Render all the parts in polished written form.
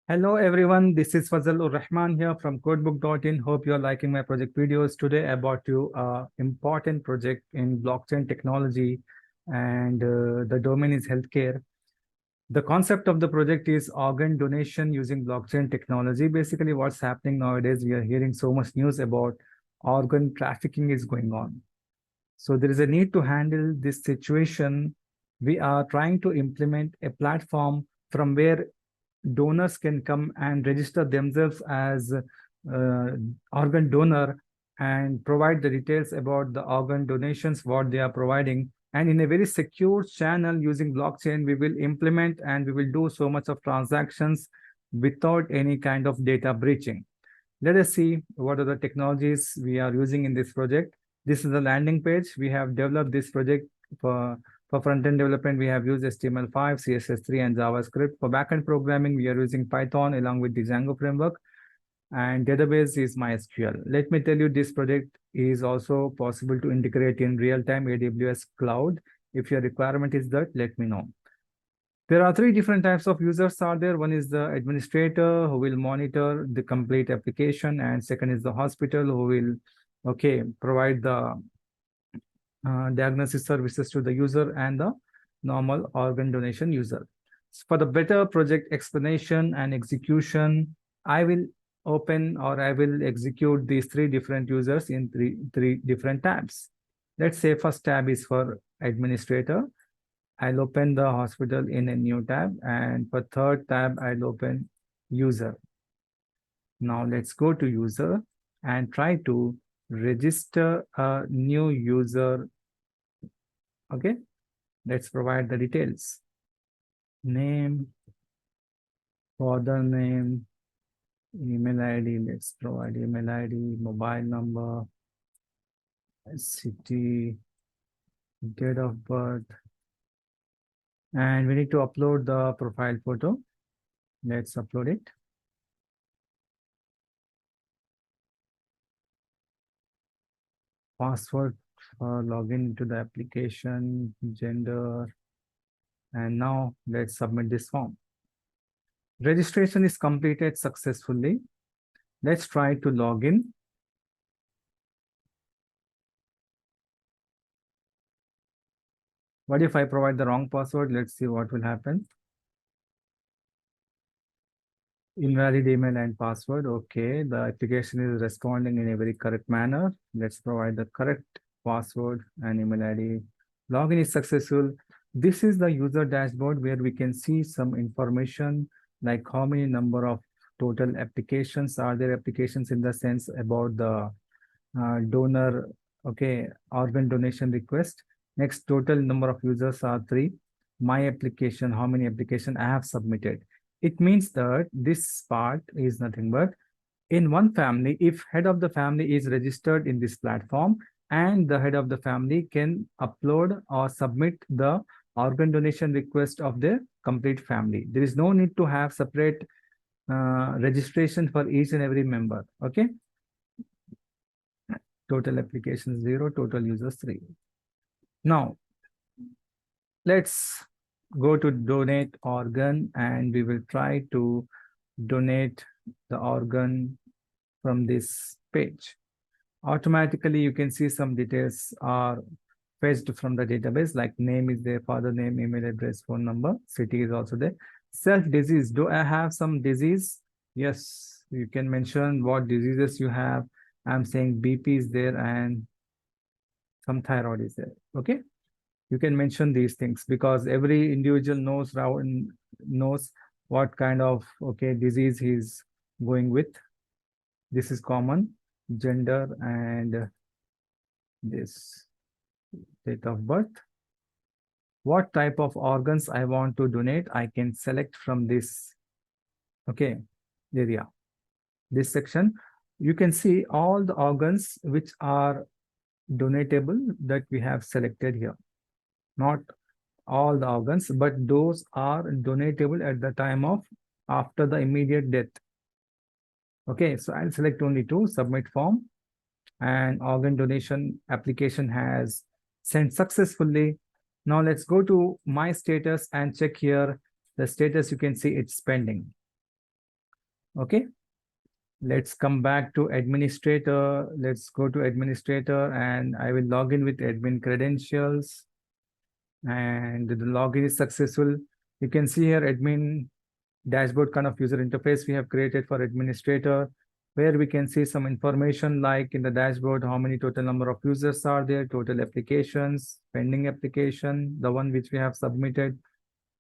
Hello everyone, this is Fazal Ur Rahman here from codebook.in. Hope you're liking my project videos. Today I brought you an important project in blockchain technology and the domain is healthcare. The concept of the project is organ donation using blockchain technology. Basically what's happening nowadays, we are hearing so much news about organ trafficking is going on. So there is a need to handle this situation. We are trying to implement a platform from where donors can come and register themselves as organ donor and provide the details about the organ donations, what they are providing. And in a very secure channel using blockchain, we will implement and we will do so much of transactions without any kind of data breaching. Let us see what are the technologies we are using in this project. This is the landing page. We have developed this project for front-end development. We have used HTML5, CSS3, and JavaScript. For backend programming, we are using Python along with the Django framework. And database is MySQL. Let me tell you, this project is also possible to integrate in real-time AWS cloud. If your requirement is that, let me know. There are three different types of users are there. One is the administrator who will monitor the complete application, and second is the hospital who will, provide the diagnosis services to the user, and the normal organ donation user. For the better project explanation and execution, I will open or I will execute these three different users in three different tabs. Let's say first tab is for administrator. I'll open the hospital in a new tab, and for third tab, I'll open user. Now let's go to user and try to register a new user. Okay, let's provide the details. Name, father name, email ID. Let's provide email ID, mobile number, city, date of birth. And we need to upload the profile photo. Let's upload it. Password for login into the application, gender. And now let's submit this form. Registration is completed successfully. Let's try to log in. What if I provide the wrong password? Let's see what will happen. Invalid email and password. Okay, the application is responding in a very correct manner. Let's provide the correct password and email ID. Login is successful. This is the user dashboard where we can see some information like how many number of total applications are there, applications in the sense about the donor, organ donation request. Next, total number of users are 3. My application, how many applications I have submitted. It means that this part is nothing but in one family, if head of the family is registered in this platform, and the head of the family can upload or submit the organ donation request of the complete family. There is no need to have separate registration for each and every member. Okay. Total applications 0, total users 3. Now, let's go to donate organ, and we will try to donate the organ from this page. Automatically, you can see some details are fetched from the database, like name is there, father name, email address, phone number, city is also there. Self-disease, do I have some disease? Yes, you can mention what diseases you have. I'm saying BP is there and some thyroid is there. Okay, you can mention these things because every individual knows what kind of disease he's going with. This is common. Gender and this date of birth. What type of organs I want to donate, I can select from this area, this section. You can see all the organs which are donatable that we have selected here. Not all the organs, but those are donatable at the time of after the immediate death. Okay, so I'll select only 2, submit form, and organ donation application has sent successfully. Now let's go to my status and check here the status. You can see it's pending. Okay, let's come back to administrator. Let's go to administrator and I will log in with admin credentials. And the login is successful. You can see here admin dashboard kind of user interface we have created for administrator, where we can see some information like in the dashboard, how many total number of users are there, total applications, pending application, the one which we have submitted,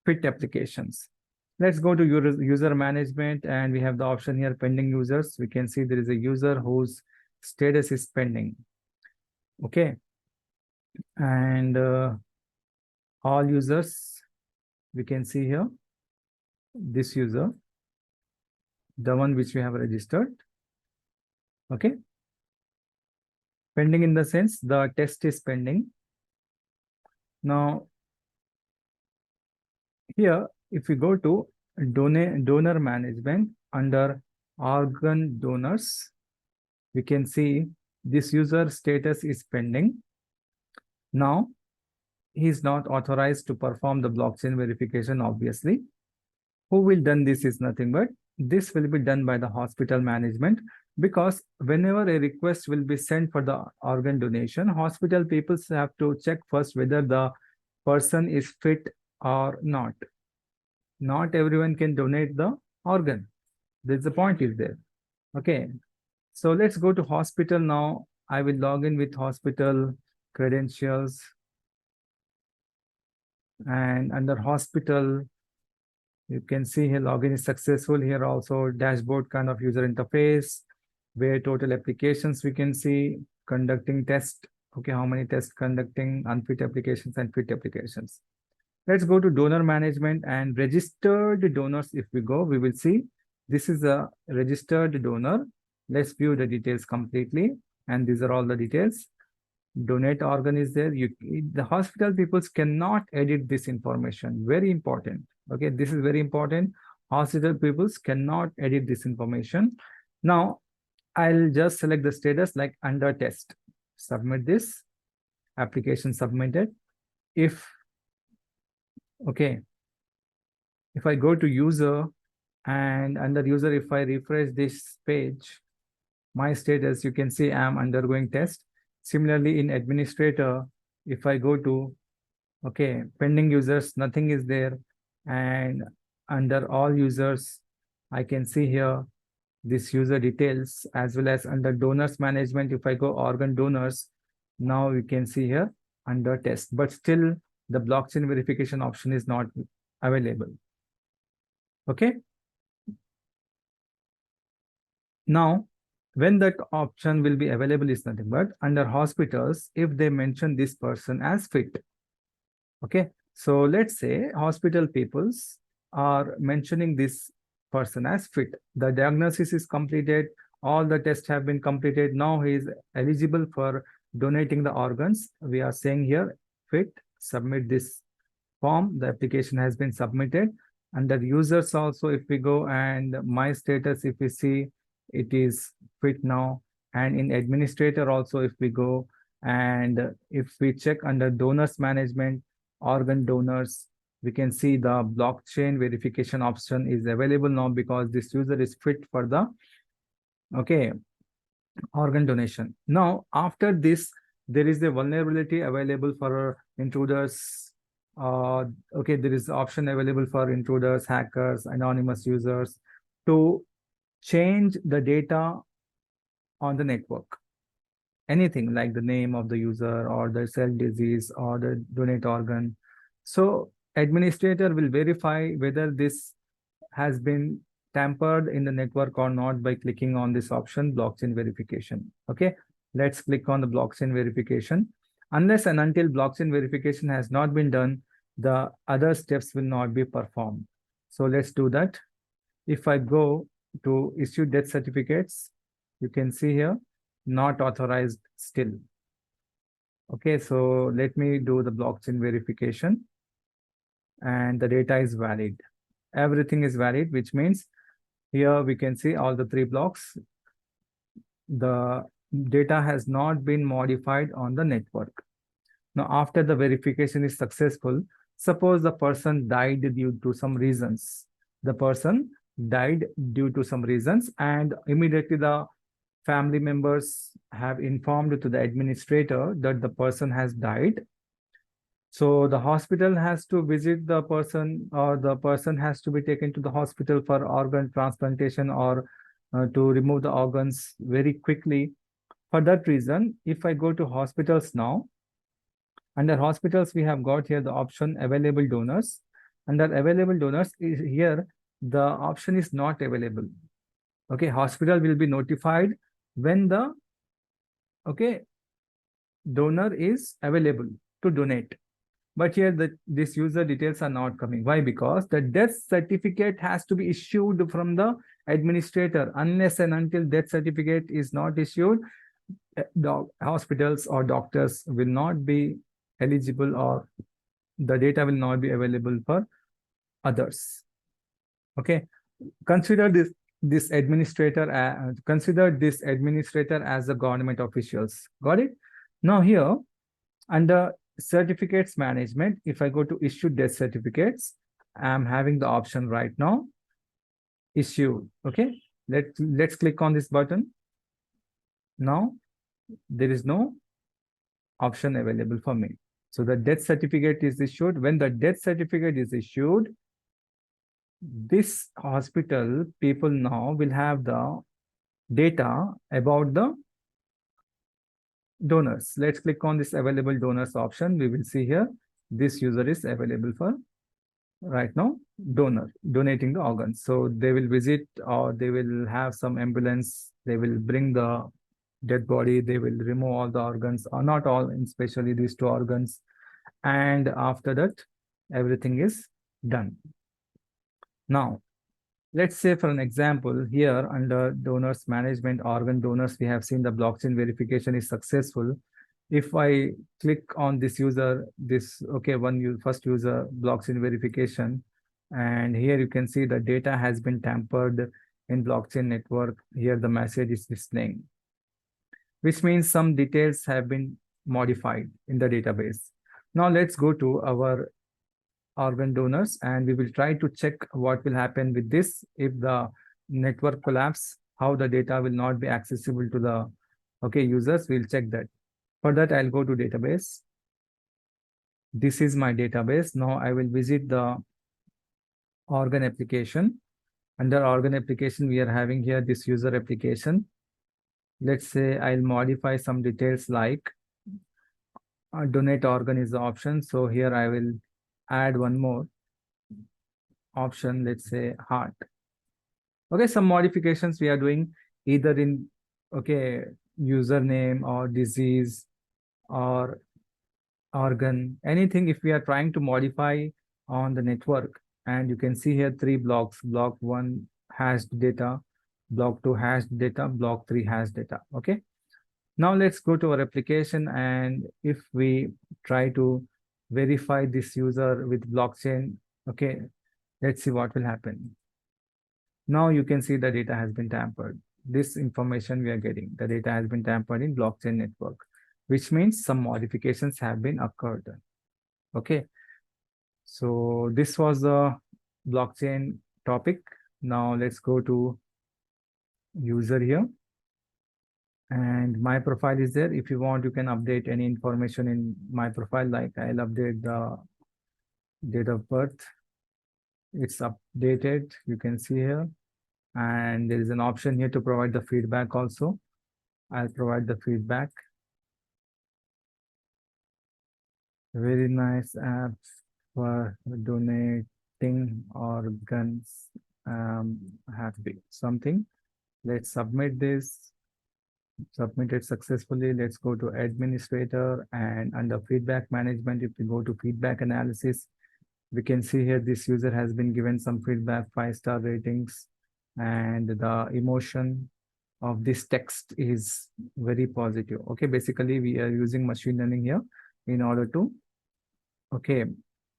fit applications. Let's go to user management and we have the option here, pending users. We can see there is a user whose status is pending. Okay. And all users, we can see here, this user, the one which we have registered. Okay. Pending in the sense the test is pending. Now, here, if we go to donor management under organ donors, we can see this user status is pending. Now, he is not authorized to perform the blockchain verification, obviously. Who will done this is nothing but this will be done by the hospital management, because whenever a request will be sent for the organ donation, hospital people have to check first whether the person is fit or not. Not everyone can donate the organ. That's the point is there. Okay. So let's go to hospital now. I will log in with hospital credentials. And under hospital, you can see here login is successful. Here also dashboard kind of user interface, where total applications we can see, conducting test. Okay, how many tests conducting, unfit applications and fit applications. Let's go to donor management and registered donors. If we go, we will see this is a registered donor. Let's view the details completely. And these are all the details. Donate organ is there. The hospital peoples cannot edit this information. Very important. Okay, this is very important. Hospital peoples cannot edit this information. Now, I'll just select the status like under test. Submit this. Application submitted. If I go to user and under user, if I refresh this page, my status, you can see I'm undergoing test. Similarly, in administrator, if I go to, pending users, nothing is there. And under all users, I can see here this user details, as well as under donors management, if I go organ donors, now you can see here under test, but still the blockchain verification option is not available. Okay. Now, when that option will be available is nothing but under hospitals, if they mention this person as fit. Okay. So let's say hospital peoples are mentioning this person as fit. The diagnosis is completed. All the tests have been completed. Now he is eligible for donating the organs. We are saying here fit, submit this form. The application has been submitted. Under users also, if we go and my status, if we see it is fit now. And in administrator also, if we go and if we check under donors management, organ donors, we can see the blockchain verification option is available now because this user is fit for the organ donation. Now, after this, there is a vulnerability available for intruders. There is option available for intruders, hackers, anonymous users to change the data on the network. Anything like the name of the user or the cell disease or the donate organ. So administrator will verify whether this has been tampered in the network or not by clicking on this option, blockchain verification. Okay, let's click on the blockchain verification. Unless and until blockchain verification has not been done, the other steps will not be performed. So let's do that. If I go to issue death certificates, you can see here, not authorized still. Okay, so let me do the blockchain verification. And the data is valid. Everything is valid, which means here we can see all the 3 blocks. The data has not been modified on the network. Now, after the verification is successful, suppose the person died due to some reasons. The person died due to some reasons, and immediately the family members have informed to the administrator that the person has died. So the hospital has to visit the person, or the person has to be taken to the hospital for organ transplantation, or to remove the organs very quickly. For that reason, if I go to hospitals now, under hospitals, we have got here the option available donors. Under available donors is here, the option is not available. Okay, hospital will be notified when the donor is available to donate. But here this user details are not coming. Why? Because the death certificate has to be issued from the administrator. Unless and until death certificate is not issued, the hospitals or doctors will not be eligible, or the data will not be available for others. Okay, consider this administrator as the government officials. Got it? Now here, under certificates management, if I go to issue death certificates, I'm having the option right now, issue. Okay, let's click on this button. Now there is no option available for me. So the death certificate is issued. When the death certificate is issued, this hospital people now will have the data about the donors. Let's click on this available donors option. We will see here this user is available for right now donor, donating the organs. So they will visit, or they will have some ambulance, they will bring the dead body, they will remove all the organs, or not all, especially these two organs, and after that everything is done. Now let's say, for an example, here under donors management, organ donors, we have seen the blockchain verification is successful. If I click on this user, first user blockchain verification, and here you can see the data has been tampered in blockchain network. Here the message is displaying, which means some details have been modified in the database. Now let's go to our organ donors, and we will try to check what will happen with this if the network collapse, how the data will not be accessible to the users. We'll check that. For that, I'll go to database. This is my database. Now I will visit the organ application. Under organ application, we are having here this user application. Let's say I'll modify some details like donate organ is the option. So here I will add one more option, let's say heart. Okay, some modifications we are doing either in username or disease or organ, anything if we are trying to modify on the network. And you can see here 3 blocks. Block 1 hashed data, block 2 hashed data, block 3 hashed data. Okay, now let's go to our application, and if we try to verify this user with blockchain, okay, let's see what will happen. Now you can see the data has been tampered. This information we are getting, the data has been tampered in blockchain network, which means some modifications have been occurred. Okay, so this was the blockchain topic. Now let's go to user here, and my profile is there. If you want, you can update any information in my profile, like I'll update the date of birth. It's updated, you can see here, and there is an option here to provide the feedback also. I'll provide the feedback. Very nice app for donating organs. Happy something. Let's submit this. Submitted successfully. Let's go to administrator, and under feedback management, if we go to feedback analysis, we can see here this user has been given some feedback, 5-star ratings, and the emotion of this text is very positive. Okay, basically we are using machine learning here in order to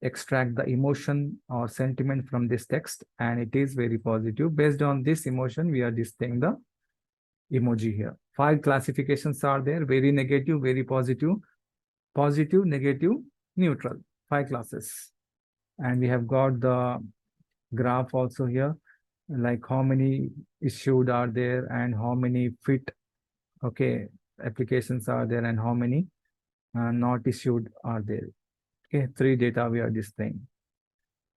extract the emotion or sentiment from this text, and it is very positive. Based on this emotion, we are displaying the emoji here. 5 classifications are there: very negative, very positive, positive, negative, neutral. 5 classes. And we have got the graph also here. like how many issued are there and how many fit, okay, applications are there and how many not issued are there. Okay, three data we are displaying.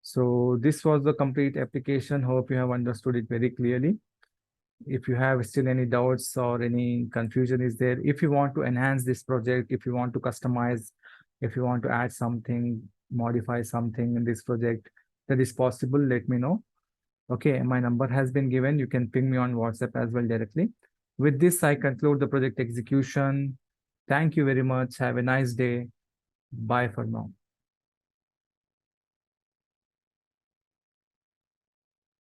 So this was the complete application. Hope you have understood it very clearly. If you have still any doubts or any confusion is there, if you want to enhance this project, if you want to customize, if you want to add something, modify something in this project, that is possible, let me know. Okay, my number has been given. You can ping me on WhatsApp as well directly. With this, I conclude the project execution. Thank you very much. Have a nice day. Bye for now.